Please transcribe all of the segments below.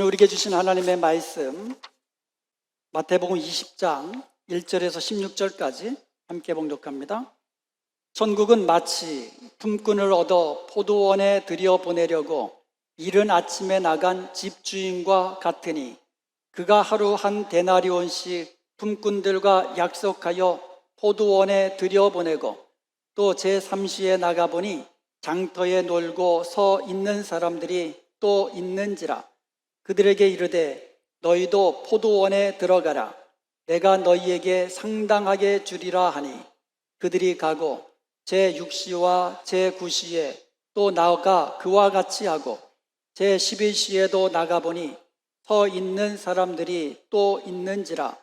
오늘 우리에게 주신 하나님의 말씀 마태복음 20장 1절에서 16절까지 함께 봉독합니다. 천국은 마치 품꾼을 얻어 포도원에 들여보내려고 이른 아침에 나간 집주인과 같으니 그가 하루 한 데나리온씩 품꾼들과 약속하여 포도원에 들여보내고 또 제3시에 나가보니 장터에 놀고 서 있는 사람들이 또 있는지라. 그들에게 이르되 너희도 포도원에 들어가라. 내가 너희에게 상당하게 주리라 하니 그들이 가고 제6시와 제9시에 또 나가 그와 같이 하고 제11시에도 나가보니 서 있는 사람들이 또 있는지라.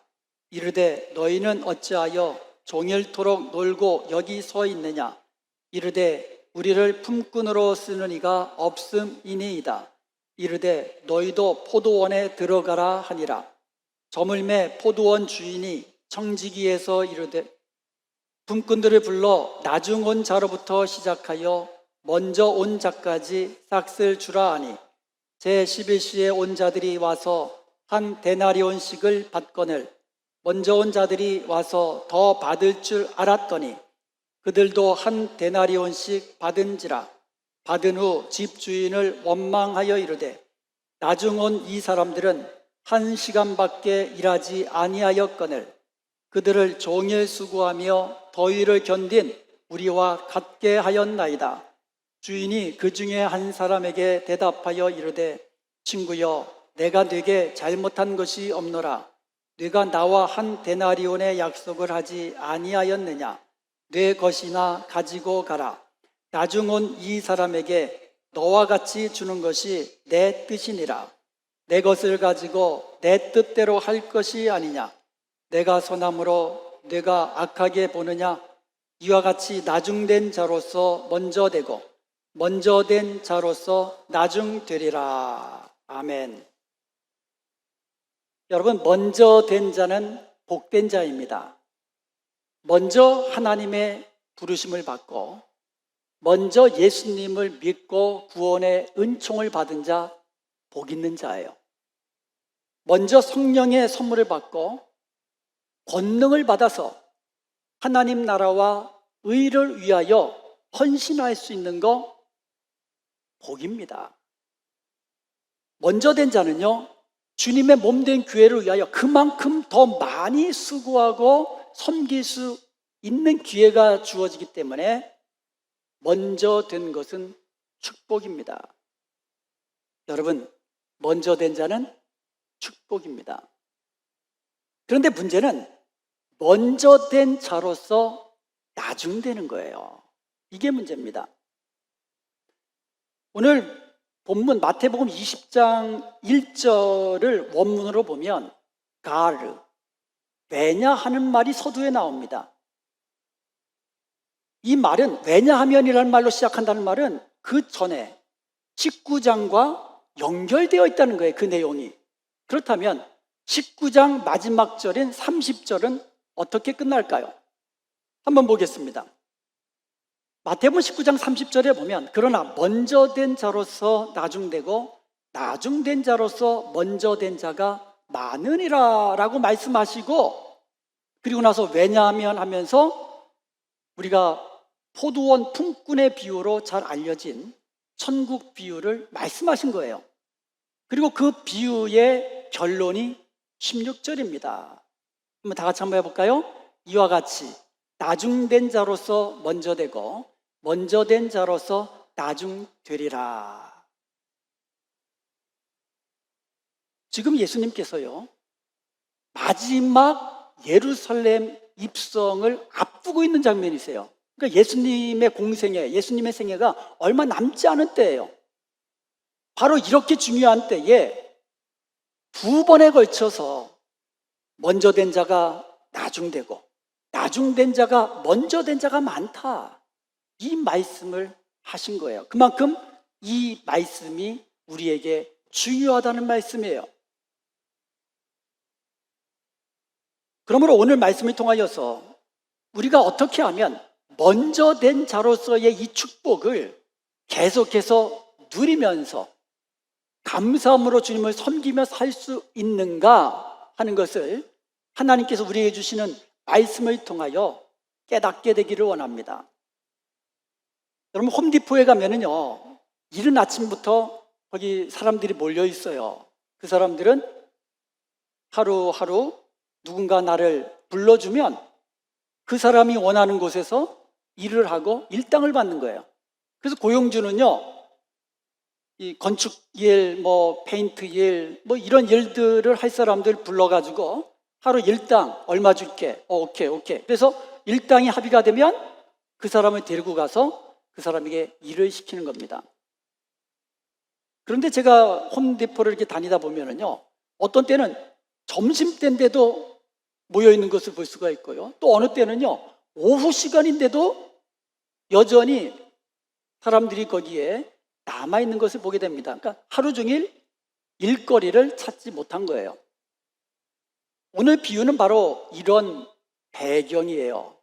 이르되 너희는 어찌하여 종일토록 놀고 여기 서 있느냐. 이르되 우리를 품꾼으로 쓰는 이가 없음이니이다. 이르되 너희도 포도원에 들어가라 하니라. 저물매 포도원 주인이 청지기에서 이르되 품꾼들을 불러 나중 온 자로부터 시작하여 먼저 온 자까지 싹쓸 주라 하니 제11시에 온 자들이 와서 한 데나리온씩을 받거늘 먼저 온 자들이 와서 더 받을 줄 알았더니 그들도 한 데나리온씩 받은지라. 받은 후 집주인을 원망하여 이르되 나중 온 이 사람들은 1시간밖에 일하지 아니하였거늘 그들을 종일 수고하며 더위를 견딘 우리와 같게 하였나이다. 주인이 그 중에 한 사람에게 대답하여 이르되 친구여, 내가 네게 잘못한 것이 없노라. 네가 나와 한 데나리온의 약속을 하지 아니하였느냐. 네 것이나 가지고 가라. 나중 온 이 사람에게 너와 같이 주는 것이 내 뜻이니라. 내 것을 가지고 내 뜻대로 할 것이 아니냐. 내가 선함으로 네가 악하게 보느냐. 이와 같이 나중된 자로서 먼저 되고 먼저 된 자로서 나중 되리라. 아멘. 여러분, 먼저 된 자는 복된 자입니다. 먼저 하나님의 부르심을 받고 먼저 예수님을 믿고 구원의 은총을 받은 자, 복 있는 자예요. 먼저 성령의 선물을 받고 권능을 받아서 하나님 나라와 의를 위하여 헌신할 수 있는 거 복입니다. 먼저 된 자는요, 주님의 몸된 교회를 위하여 그만큼 더 많이 수고하고 섬길 수 있는 기회가 주어지기 때문에 먼저 된 것은 축복입니다. 여러분, 먼저 된 자는 축복입니다. 그런데 문제는 먼저 된 자로서 나중되는 거예요. 이게 문제입니다. 오늘 본문 마태복음 20장 1절을 원문으로 보면 가르, 왜냐하는 말이 서두에 나옵니다. 이 말은 왜냐하면이라는 말로 시작한다는 말은 그 전에 19장과 연결되어 있다는 거예요. 그 내용이. 그렇다면 19장 마지막 절인 30절은 어떻게 끝날까요? 한번 보겠습니다. 마태복음 19장 30절에 보면 그러나 먼저 된 자로서 나중되고 나중된 자로서 먼저 된 자가 많으니라 라고 말씀하시고, 그리고 나서 왜냐하면 하면서 우리가 포도원 품꾼의 비유로 잘 알려진 천국 비유를 말씀하신 거예요. 그리고 그 비유의 결론이 16절입니다. 한번 다 같이 한번 해볼까요? 이와 같이 나중된 자로서 먼저 되고 먼저 된 자로서 나중 되리라. 지금 예수님께서요, 마지막 예루살렘 입성을 앞두고 있는 장면이세요. 그러니까 예수님의 공생애, 예수님의 생애가 얼마 남지 않은 때예요. 바로 이렇게 중요한 때에 두 번에 걸쳐서 먼저 된 자가 나중되고 나중된 자가 먼저 된 자가 많다, 이 말씀을 하신 거예요. 그만큼 이 말씀이 우리에게 중요하다는 말씀이에요. 그러므로 오늘 말씀을 통하여서 우리가 어떻게 하면 먼저 된 자로서의 이 축복을 계속해서 누리면서 감사함으로 주님을 섬기며 살 수 있는가 하는 것을 하나님께서 우리에게 주시는 말씀을 통하여 깨닫게 되기를 원합니다. 여러분, 홈디포에 가면은요, 이른 아침부터 거기 사람들이 몰려 있어요. 그 사람들은 하루하루 누군가 나를 불러주면 그 사람이 원하는 곳에서 일을 하고 일당을 받는 거예요. 그래서 고용주는요, 이 건축 일, 페인트 일, 이런 일들을 할 사람들 불러가지고 하루 일당 얼마 줄게. 오케이. 그래서 일당이 합의가 되면 그 사람을 데리고 가서 그 사람에게 일을 시키는 겁니다. 그런데 제가 홈디포를 이렇게 다니다 보면은요, 어떤 때는 점심때인데도 모여 있는 것을 볼 수가 있고요. 또 어느 때는요, 오후 시간인데도 여전히 사람들이 거기에 남아있는 것을 보게 됩니다. 그러니까 하루 종일 일거리를 찾지 못한 거예요. 오늘 비유는 바로 이런 배경이에요.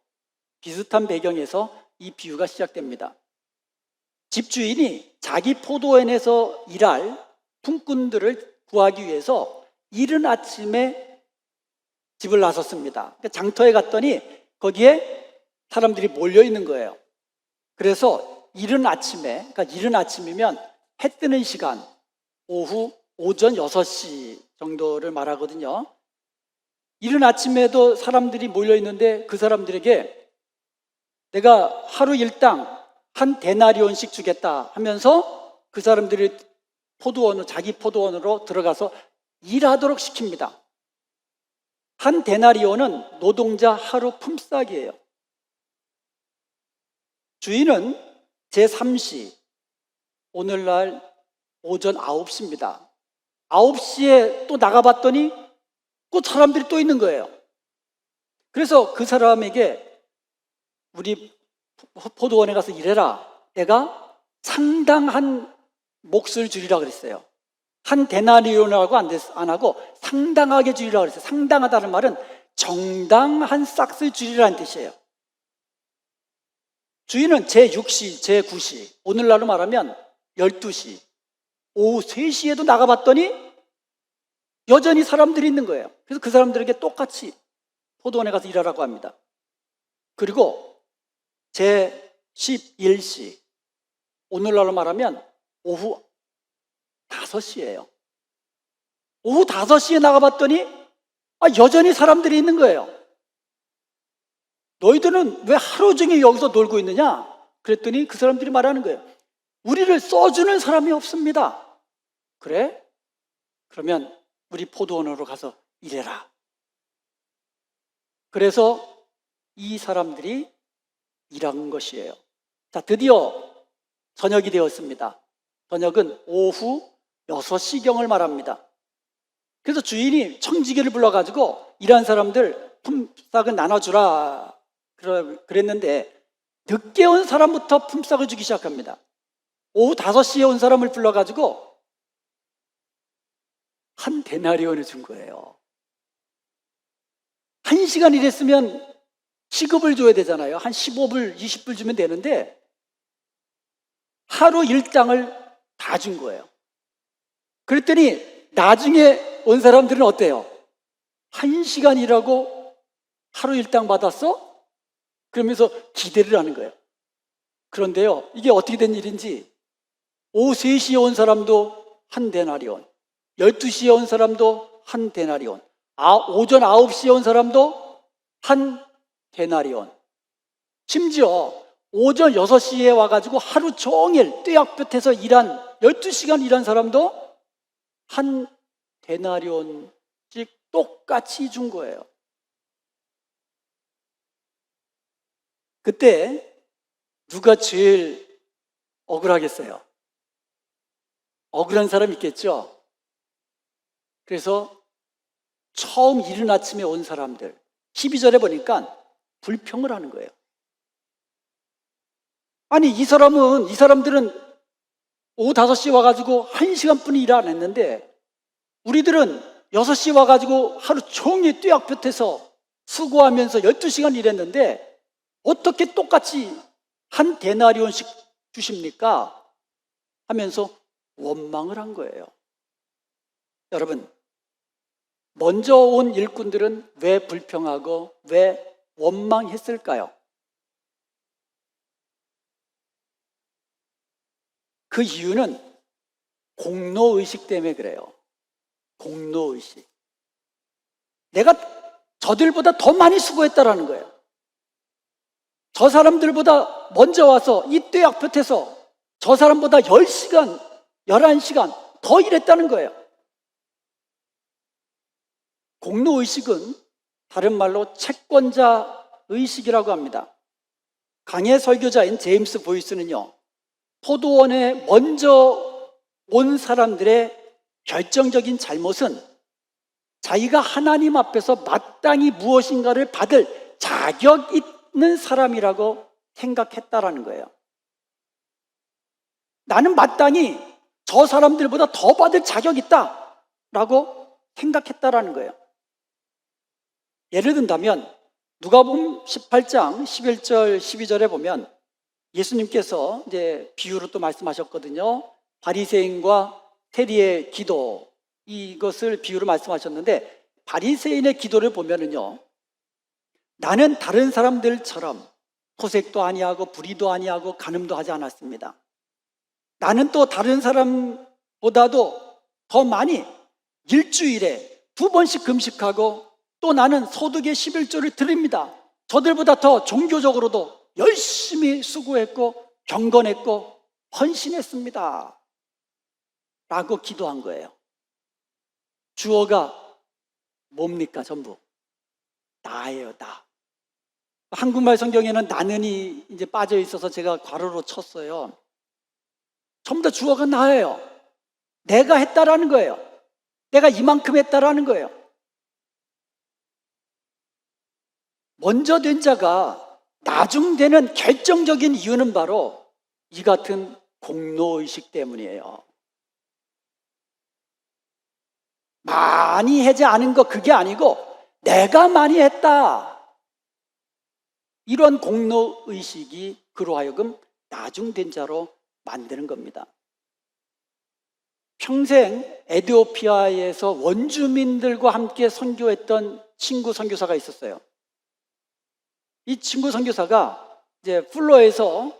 비슷한 배경에서 이 비유가 시작됩니다. 집주인이 자기 포도원에서 일할 품꾼들을 구하기 위해서 이른 아침에 집을 나섰습니다. 그러니까 장터에 갔더니 거기에 사람들이 몰려 있는 거예요. 그래서 이른 아침이면 해 뜨는 시간, 오전 6시 정도를 말하거든요. 이른 아침에도 사람들이 몰려 있는데 그 사람들에게 내가 하루 일당 한 데나리온씩 주겠다 하면서 그 사람들이 자기 포도원으로 들어가서 일하도록 시킵니다. 한 데나리온은 노동자 하루 품삯이에요. 주인은 제3시, 오늘날 오전 9시입니다. 9시에 또 나가봤더니 또 사람들이 또 있는 거예요. 그래서 그 사람에게 우리 포도원에 가서 일해라. 내가 상당한 몫을 주리라 그랬어요. 한 데나리온이라고 안 하고 상당하게 주리라 그랬어요. 상당하다는 말은 정당한 싹을 주리라는 뜻이에요. 주인은 제6시, 제9시, 오늘날로 말하면 12시, 오후 3시에도 나가봤더니 여전히 사람들이 있는 거예요. 그래서 그 사람들에게 똑같이 포도원에 가서 일하라고 합니다. 그리고 제11시, 오늘날로 말하면 오후 5시예요. 오후 5시에 나가봤더니 여전히 사람들이 있는 거예요. 너희들은 왜 하루 종일 여기서 놀고 있느냐? 그랬더니 그 사람들이 말하는 거예요. 우리를 써주는 사람이 없습니다. 그래? 그러면 우리 포도원으로 가서 일해라. 그래서 이 사람들이 일한 것이에요. 자, 드디어 저녁이 되었습니다. 저녁은 오후 6시경을 말합니다. 그래서 주인이 청지기를 불러가지고 일한 사람들 품삯을 나눠주라 그랬는데 늦게 온 사람부터 품삯을 주기 시작합니다. 오후 5시에 온 사람을 불러가지고 한 데나리온을 준 거예요. 1시간 일했으면 시급을 줘야 되잖아요. 한 15불, 20불 주면 되는데 하루 일당을 다 준 거예요. 그랬더니 나중에 온 사람들은 어때요? 1시간 일하고 하루 일당 받았어? 그러면서 기대를 하는 거예요. 그런데요, 이게 어떻게 된 일인지 오후 3시에 온 사람도 한 데나리온, 12시에 온 사람도 한 데나리온, 오전 9시에 온 사람도 한 데나리온, 심지어 오전 6시에 와가지고 하루 종일 떼약볕에서 12시간 일한 사람도 한 데나리온씩 똑같이 준 거예요. 그때 누가 제일 억울하겠어요? 억울한 사람 있겠죠? 그래서 처음 이른 아침에 온 사람들 12절에 보니까 불평을 하는 거예요. 아니 이 사람들은 오후 5시에 와가지고 1시간뿐이 일 안 했는데 우리들은 6시에 와가지고 하루 종일 떼약볕에서 수고하면서 12시간 일했는데 어떻게 똑같이 한 데나리온씩 주십니까? 하면서 원망을 한 거예요. 여러분, 먼저 온 일꾼들은 왜 불평하고 왜 원망했을까요? 그 이유는 공로의식 때문에 그래요. 공로의식. 내가 저들보다 더 많이 수고했다라는 거예요. 저 사람들보다 먼저 와서 이때 앞볕에서 저 사람보다 10시간, 11시간 더 일했다는 거예요. 공로의식은 다른 말로 채권자 의식이라고 합니다. 강해 설교자인 제임스 보이스는요, 포도원에 먼저 온 사람들의 결정적인 잘못은 자기가 하나님 앞에서 마땅히 무엇인가를 받을 자격 있는 사람이라고 생각했다라는 거예요. 나는 마땅히 저 사람들보다 더 받을 자격 있다라고 생각했다라는 거예요. 예를 든다면 누가복음 18장 11절 12절에 보면 예수님께서 이제 비유로 또 말씀하셨거든요. 바리새인과 세리의 기도, 이것을 비유로 말씀하셨는데, 바리새인의 기도를 보면은요, 나는 다른 사람들처럼 토색도 아니하고 불의도 아니하고 간음도 하지 않았습니다. 나는 또 다른 사람보다도 더 많이 일주일에 2번씩 금식하고, 또 나는 소득의 11조를 드립니다. 저들보다 더 종교적으로도 열심히 수고했고 경건했고 헌신했습니다 라고 기도한 거예요. 주어가 뭡니까? 전부 나예요. 나. 한국말 성경에는 나는이 이제 빠져 있어서 제가 괄호로 쳤어요. 전부 다 주어가 나예요. 내가 했다라는 거예요. 내가 이만큼 했다라는 거예요. 먼저 된 자가 나중되는 결정적인 이유는 바로 이 같은 공로의식 때문이에요. 많이 하지 않은 거 그게 아니고 내가 많이 했다. 이런 공로의식이 그로 하여금 나중된 자로 만드는 겁니다. 평생 에티오피아에서 원주민들과 함께 선교했던 친구 선교사가 있었어요. 이 친구 선교사가 이제 플로에서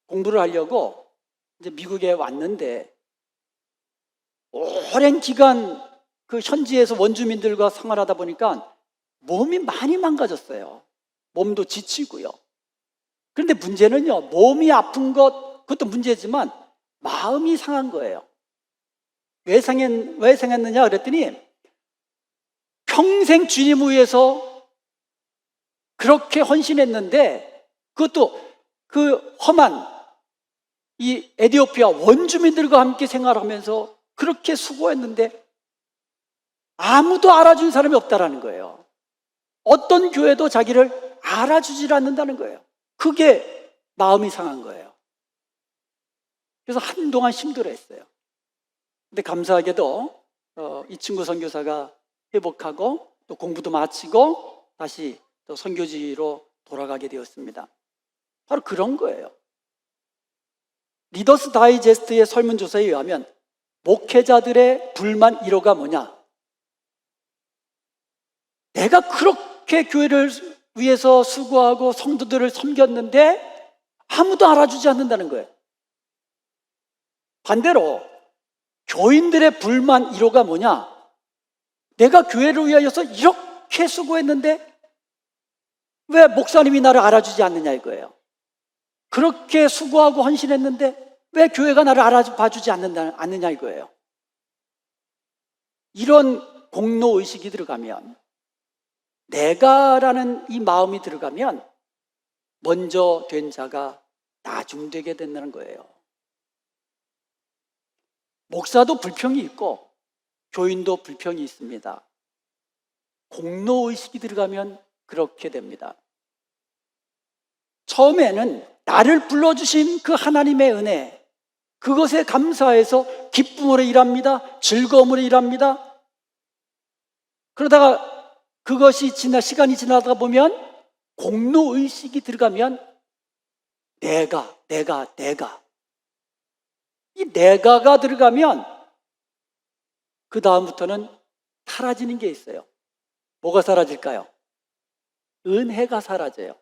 공부를 하려고 이제 미국에 왔는데, 오랜 기간 그 현지에서 원주민들과 생활하다 보니까 몸이 많이 망가졌어요. 몸도 지치고요. 그런데 문제는요, 몸이 아픈 그것도 문제지만 마음이 상한 거예요. 왜 상했느냐 그랬더니, 평생 주님 위해서 그렇게 헌신했는데, 그것도 그 험한 이 에티오피아 원주민들과 함께 생활하면서 그렇게 수고했는데 아무도 알아준 사람이 없다라는 거예요. 어떤 교회도 자기를 알아주질 않는다는 거예요. 그게 마음이 상한 거예요. 그래서 한동안 힘들어했어요. 근데 감사하게도 이 친구 선교사가 회복하고 또 공부도 마치고 다시 또 선교지로 돌아가게 되었습니다. 바로 그런 거예요. 리더스 다이제스트의 설문조사에 의하면 목회자들의 불만 1호가 뭐냐? 내가 그렇게 교회를 위해서 수고하고 성도들을 섬겼는데 아무도 알아주지 않는다는 거예요. 반대로 교인들의 불만 1호가 뭐냐? 내가 교회를 위하여서 이렇게 수고했는데 왜 목사님이 나를 알아주지 않느냐 이거예요. 그렇게 수고하고 헌신했는데 왜 교회가 나를 알아봐주지 않느냐 이거예요. 이런 공로의식이 들어가면, 내가라는 이 마음이 들어가면 먼저 된 자가 나중되게 된다는 거예요. 목사도 불평이 있고 교인도 불평이 있습니다. 공로의식이 들어가면 그렇게 됩니다. 처음에는 나를 불러주신 그 하나님의 은혜, 그것에 감사해서 기쁨으로 일합니다. 즐거움으로 일합니다. 그러다가 그것이 시간이 지나다 보면 공로의식이 들어가면 내가 이 내가가 들어가면 그 다음부터는 사라지는 게 있어요. 뭐가 사라질까요? 은혜가 사라져요.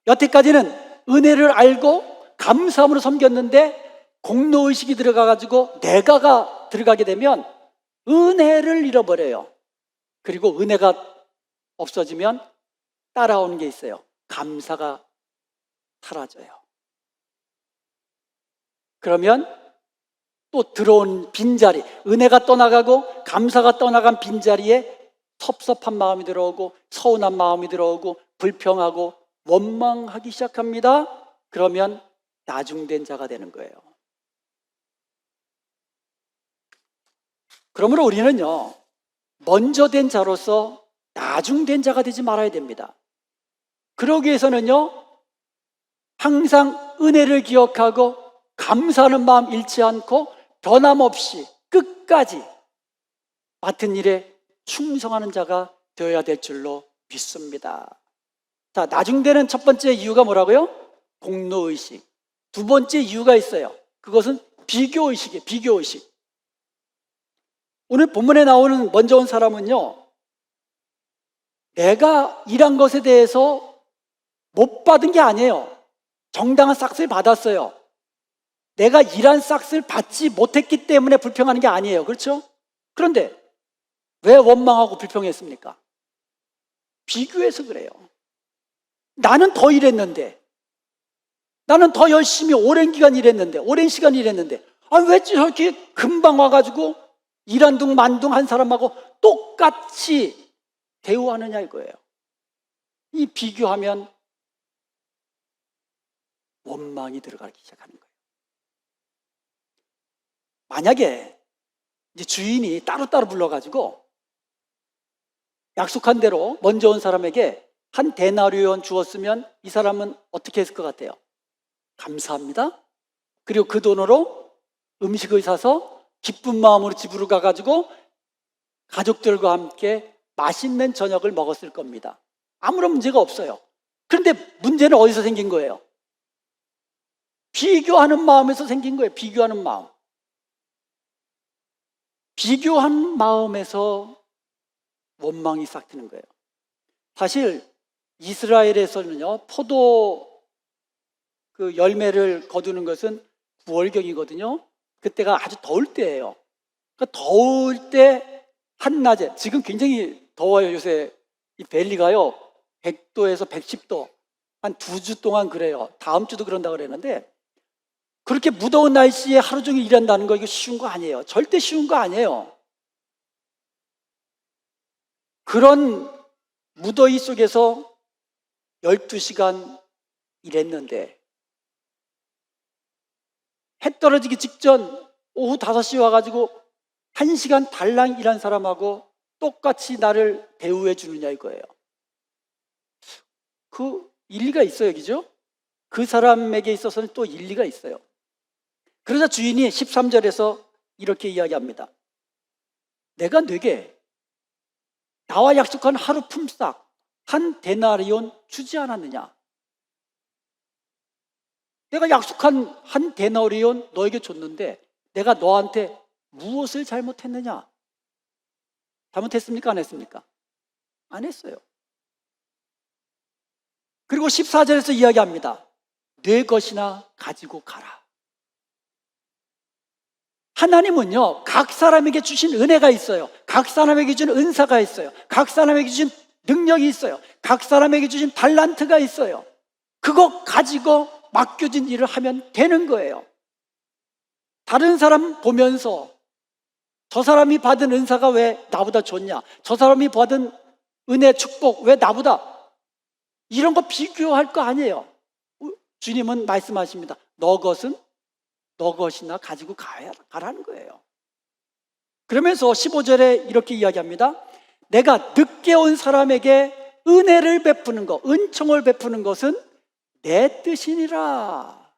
여태까지는 은혜를 알고 감사함으로 섬겼는데 공로의식이 들어가가지고 내가가 들어가게 되면 은혜를 잃어버려요. 그리고 은혜가 없어지면 따라오는 게 있어요. 감사가 사라져요. 그러면 또 들어온 빈자리, 은혜가 떠나가고 감사가 떠나간 빈자리에 섭섭한 마음이 들어오고 서운한 마음이 들어오고 불평하고 원망하기 시작합니다. 그러면 나중된 자가 되는 거예요. 그러므로 우리는요, 먼저 된 자로서 나중된 자가 되지 말아야 됩니다. 그러기 위해서는요, 항상 은혜를 기억하고 감사하는 마음 잃지 않고 변함없이 끝까지 맡은 일에 충성하는 자가 되어야 될 줄로 믿습니다. 자, 나중되는 첫 번째 이유가 뭐라고요? 공로의식. 두 번째 이유가 있어요. 그것은 비교의식이에요. 비교의식. 오늘 본문에 나오는 먼저 온 사람은요, 내가 일한 것에 대해서 못 받은 게 아니에요. 정당한 싹스를 받았어요. 내가 일한 싹스를 받지 못했기 때문에 불평하는 게 아니에요. 그렇죠? 그런데 왜 원망하고 불평했습니까? 비교해서 그래요. 나는 더 일했는데, 나는 더 열심히 오랜 기간 일했는데, 오랜 시간 일했는데, 왜 저렇게 금방 와가지고 일한 둥 만둥 한 사람하고 똑같이 대우하느냐 이거예요. 이 비교하면 원망이 들어가기 시작하는 거예요. 만약에 이제 주인이 따로따로 불러가지고 약속한 대로 먼저 온 사람에게 한 데나리온 주었으면 이 사람은 어떻게 했을 것 같아요? 감사합니다. 그리고 그 돈으로 음식을 사서 기쁜 마음으로 집으로 가가지고 가족들과 함께 맛있는 저녁을 먹었을 겁니다. 아무런 문제가 없어요. 그런데 문제는 어디서 생긴 거예요? 비교하는 마음에서 생긴 거예요. 비교하는 마음. 비교한 마음에서 원망이 싹 트는 거예요. 사실 이스라엘에서는요, 포도 그 열매를 거두는 것은 9월경이거든요. 그때가 아주 더울 때예요. 그러니까 더울 때 한낮에, 지금 굉장히 더워요. 요새 이 벨리가요 100도에서 110도 한 2주 동안 그래요. 다음 주도 그런다고 그랬는데, 그렇게 무더운 날씨에 하루 종일 일한다는 거 이거 쉬운 거 아니에요. 절대 쉬운 거 아니에요. 그런 무더위 속에서 12시간 일했는데 해 떨어지기 직전 오후 5시에 와가지고 1시간 달랑 일한 사람하고 똑같이 나를 대우해 주느냐 이거예요. 그 일리가 있어요, 그죠? 그 사람에게 있어서는 또 일리가 있어요. 그러자 주인이 13절에서 이렇게 이야기합니다. 내가 네게 나와 약속한 하루 품삯 한 데나리온 주지 않았느냐? 내가 약속한 한 데나리온 너에게 줬는데 내가 너한테 무엇을 잘못했느냐? 잘못했습니까? 안 했습니까? 안 했어요. 그리고 14절에서 이야기합니다. 네 것이나 가지고 가라. 하나님은요, 각 사람에게 주신 은혜가 있어요. 각 사람에게 주신 은사가 있어요. 각 사람에게 주신 능력이 있어요. 각 사람에게 주신 달란트가 있어요. 그거 가지고 맡겨진 일을 하면 되는 거예요. 다른 사람 보면서 저 사람이 받은 은사가 왜 나보다 좋냐? 저 사람이 받은 은혜, 축복 왜 나보다? 이런 거 비교할 거 아니에요. 주님은 말씀하십니다. 너 것은 너 것이나 가지고 가라는 거예요. 그러면서 15절에 이렇게 이야기합니다. 내가 늦게 온 사람에게 은혜를 베푸는 것, 은총을 베푸는 것은 내 뜻이니라.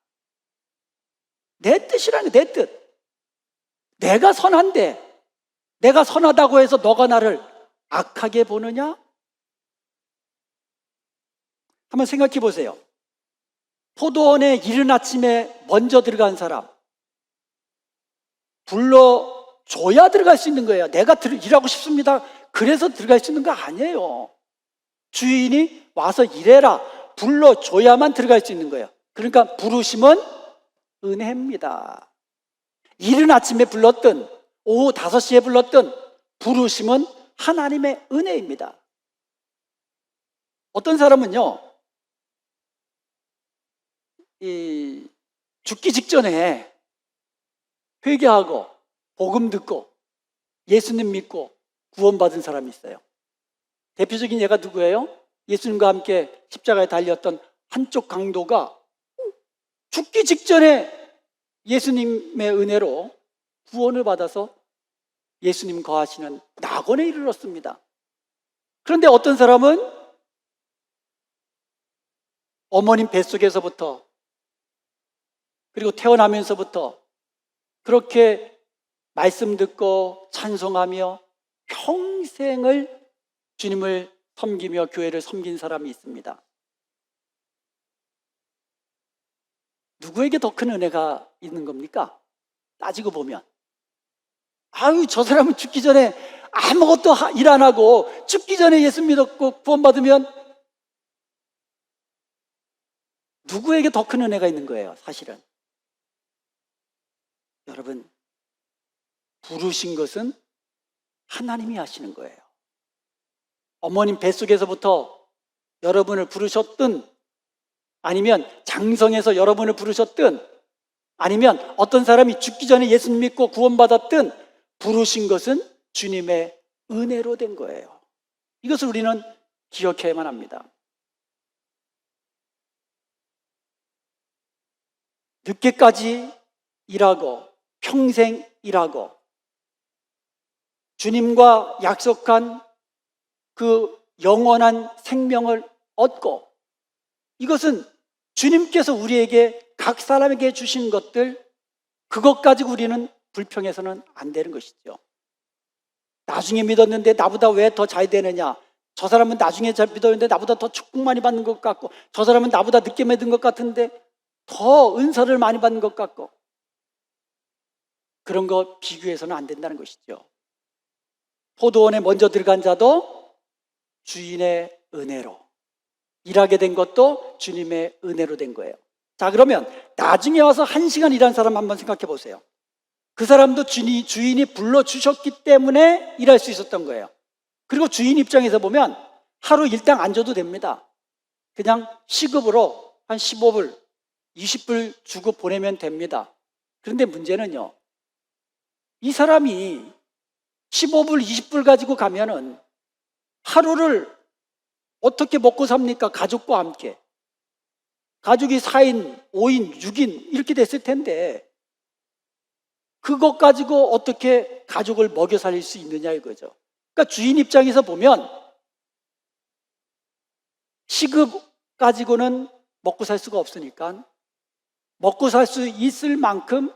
내 뜻이라는 내 뜻. 내가 선한데 내가 선하다고 해서 너가 나를 악하게 보느냐? 한번 생각해 보세요. 포도원에 이른 아침에 먼저 들어간 사람, 불러 줘야 들어갈 수 있는 거예요. 내가 일하고 싶습니다. 그래서 들어갈 수 있는 거 아니에요. 주인이 와서 일해라, 불러줘야만 들어갈 수 있는 거예요. 그러니까 부르심은 은혜입니다. 이른 아침에 불렀든 오후 5시에 불렀든 부르심은 하나님의 은혜입니다. 어떤 사람은요, 죽기 직전에 회개하고 복음 듣고 예수님 믿고 구원받은 사람이 있어요. 대표적인 예가 누구예요? 예수님과 함께 십자가에 달렸던 한쪽 강도가 죽기 직전에 예수님의 은혜로 구원을 받아서 예수님 거하시는 낙원에 이르렀습니다. 그런데 어떤 사람은 어머님 뱃속에서부터 그리고 태어나면서부터 그렇게 말씀 듣고 찬송하며 평생을 주님을 섬기며 교회를 섬긴 사람이 있습니다. 누구에게 더 큰 은혜가 있는 겁니까? 따지고 보면 저 사람은 죽기 전에 아무것도 일 안 하고 죽기 전에 예수 믿었고 구원받으면 누구에게 더 큰 은혜가 있는 거예요, 사실은. 여러분, 부르신 것은 하나님이 하시는 거예요. 어머님 뱃속에서부터 여러분을 부르셨든 아니면 장성에서 여러분을 부르셨든 아니면 어떤 사람이 죽기 전에 예수님 믿고 구원받았든 부르신 것은 주님의 은혜로 된 거예요. 이것을 우리는 기억해야만 합니다. 늦게까지 일하고 평생 일하고 주님과 약속한 그 영원한 생명을 얻고, 이것은 주님께서 우리에게 각 사람에게 주신 것들, 그것 가지고 우리는 불평해서는 안 되는 것이죠. 나중에 믿었는데 나보다 왜 더 잘 되느냐, 저 사람은 나중에 잘 믿었는데 나보다 더 축복 많이 받는 것 같고, 저 사람은 나보다 늦게 믿은 것 같은데 더 은사를 많이 받는 것 같고, 그런 거 비교해서는 안 된다는 것이죠. 포도원에 먼저 들어간 자도 주인의 은혜로, 일하게 된 것도 주님의 은혜로 된 거예요. 자, 그러면 나중에 와서 1시간 일한 사람 한번 생각해 보세요. 그 사람도 주인이 불러주셨기 때문에 일할 수 있었던 거예요. 그리고 주인 입장에서 보면 하루 일당 안 줘도 됩니다. 그냥 시급으로 한 15불, 20불 주고 보내면 됩니다. 그런데 문제는요, 이 사람이 15불, 20불 가지고 가면은 하루를 어떻게 먹고 삽니까? 가족과 함께. 가족이 4인, 5인, 6인 이렇게 됐을 텐데 그것 가지고 어떻게 가족을 먹여 살릴 수 있느냐 이거죠. 그러니까 주인 입장에서 보면 시급 가지고는 먹고 살 수가 없으니까 먹고 살 수 있을 만큼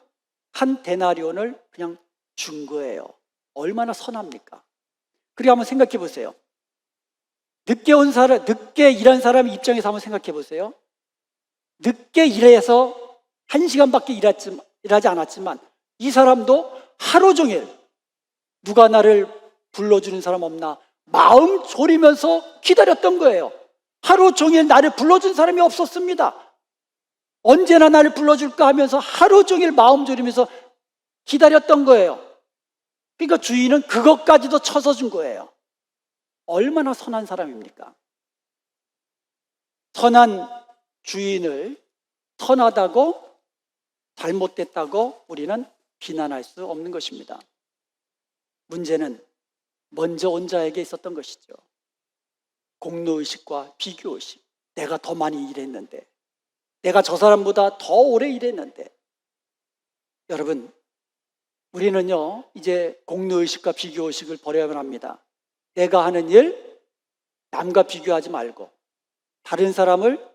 한 데나리온을 그냥 준 거예요. 얼마나 선합니까? 그리고 한번 생각해 보세요. 늦게 일한 사람 입장에서 한번 생각해 보세요. 늦게 일해서 1시간밖에 일하지 않았지만 이 사람도 하루 종일 누가 나를 불러주는 사람 없나 마음 졸이면서 기다렸던 거예요. 하루 종일 나를 불러준 사람이 없었습니다. 언제나 나를 불러줄까 하면서 하루 종일 마음 졸이면서 기다렸던 거예요. 그러니까 주인은 그것까지도 쳐서 준 거예요. 얼마나 선한 사람입니까? 선한 주인을 선하다고 잘못됐다고 우리는 비난할 수 없는 것입니다. 문제는 먼저 온 자에게 있었던 것이죠. 공로의식과 비교의식. 내가 더 많이 일했는데, 내가 저 사람보다 더 오래 일했는데. 여러분, 우리는요 이제 공로의식과 비교의식을 버려야만 합니다. 내가 하는 일 남과 비교하지 말고, 다른 사람을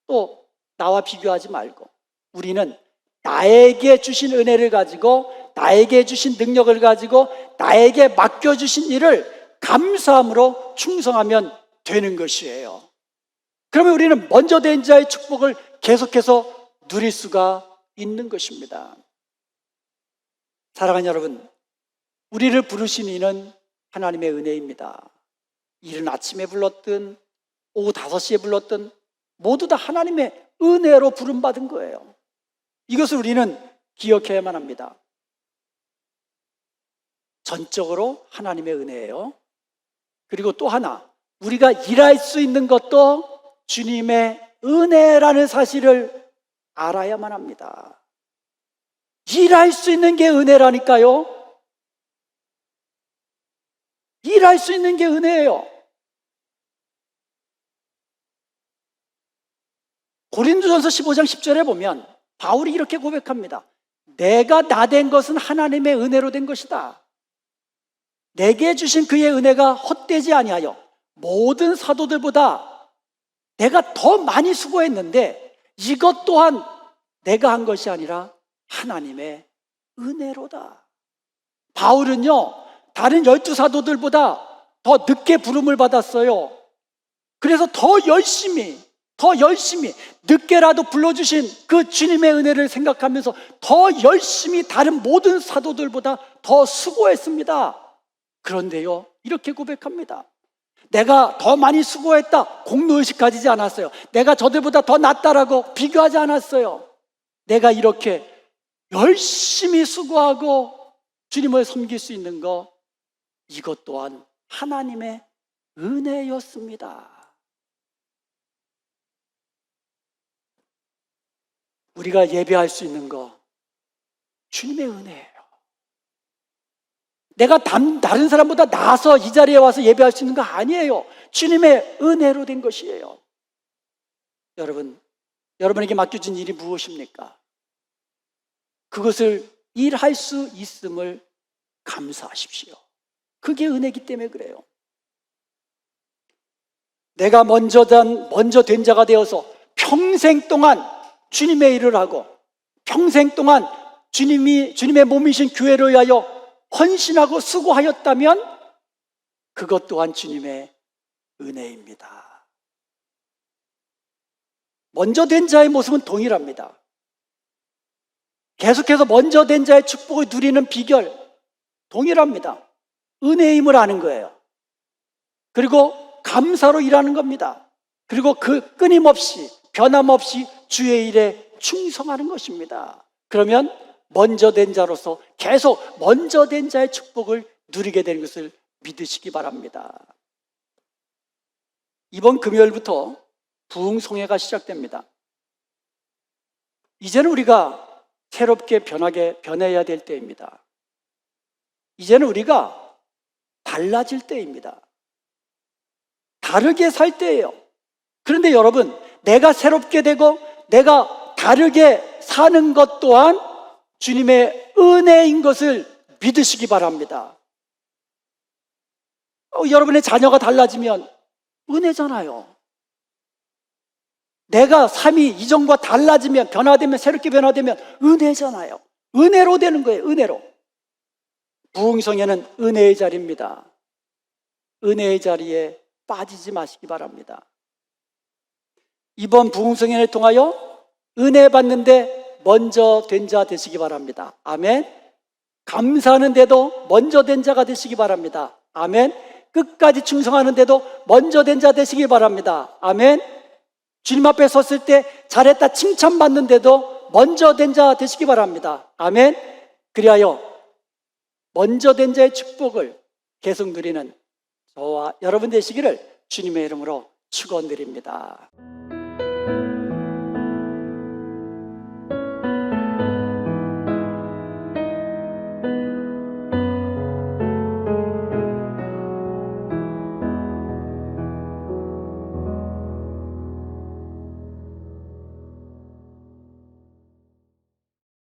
또 나와 비교하지 말고, 우리는 나에게 주신 은혜를 가지고, 나에게 주신 능력을 가지고, 나에게 맡겨주신 일을 감사함으로 충성하면 되는 것이에요. 그러면 우리는 먼저 된 자의 축복을 계속해서 누릴 수가 있는 것입니다. 사랑하는 여러분, 우리를 부르신 이는 하나님의 은혜입니다. 이른 아침에 불렀든 오후 5시에 불렀든 모두 다 하나님의 은혜로 부름받은 거예요. 이것을 우리는 기억해야만 합니다. 전적으로 하나님의 은혜예요. 그리고 또 하나, 우리가 일할 수 있는 것도 주님의 은혜라는 사실을 알아야만 합니다. 일할 수 있는 게 은혜라니까요. 일할 수 있는 게 은혜예요. 고린도전서 15장 10절에 보면 바울이 이렇게 고백합니다. 내가 나 된 것은 하나님의 은혜로 된 것이다. 내게 주신 그의 은혜가 헛되지 아니하여 모든 사도들보다 내가 더 많이 수고했는데 이것 또한 내가 한 것이 아니라 하나님의 은혜로다. 바울은요, 다른 12사도들보다 더 늦게 부름을 받았어요. 그래서 더 열심히 늦게라도 불러주신 그 주님의 은혜를 생각하면서 더 열심히 다른 모든 사도들보다 더 수고했습니다. 그런데요, 이렇게 고백합니다. 내가 더 많이 수고했다, 공로의식 가지지 않았어요. 내가 저들보다 더 낫다라고 비교하지 않았어요. 내가 이렇게 열심히 수고하고 주님을 섬길 수 있는 거, 이것 또한 하나님의 은혜였습니다. 우리가 예배할 수 있는 거 주님의 은혜예요. 내가 다른 사람보다 나아서 이 자리에 와서 예배할 수 있는 거 아니에요. 주님의 은혜로 된 것이에요. 여러분에게 맡겨진 일이 무엇입니까? 그것을 일할 수 있음을 감사하십시오. 그게 은혜이기 때문에 그래요. 내가 먼저 된 자가 되어서 평생 동안 주님의 일을 하고 평생 동안 주님의 몸이신 교회를 위하여 헌신하고 수고하였다면 그것 또한 주님의 은혜입니다. 먼저 된 자의 모습은 동일합니다. 계속해서 먼저 된 자의 축복을 누리는 비결 동일합니다. 은혜임을 아는 거예요. 그리고 감사로 일하는 겁니다. 그리고 그 끊임없이 변함없이 주의 일에 충성하는 것입니다. 그러면 먼저 된 자로서 계속 먼저 된 자의 축복을 누리게 되는 것을 믿으시기 바랍니다. 이번 금요일부터 부흥송회가 시작됩니다. 이제는 우리가 새롭게 변해야 될 때입니다. 이제는 우리가 달라질 때입니다. 다르게 살 때예요. 그런데 여러분, 내가 새롭게 되고 내가 다르게 사는 것 또한 주님의 은혜인 것을 믿으시기 바랍니다. 여러분의 자녀가 달라지면 은혜잖아요. 내가 삶이 이전과 달라지면, 변화되면, 새롭게 변화되면 은혜잖아요. 은혜로 되는 거예요. 은혜로. 부흥성회는 은혜의 자리입니다. 은혜의 자리에 빠지지 마시기 바랍니다. 이번 부흥성회를 통하여 은혜 받는데 먼저 된 자 되시기 바랍니다. 아멘. 감사하는데도 먼저 된 자가 되시기 바랍니다. 아멘. 끝까지 충성하는데도 먼저 된 자 되시기 바랍니다. 아멘. 주님 앞에 섰을 때 잘했다 칭찬받는데도 먼저 된 자 되시기 바랍니다. 아멘. 그리하여 먼저 된 자의 축복을 계속 누리는 저와 여러분 되시기를 주님의 이름으로 축원드립니다.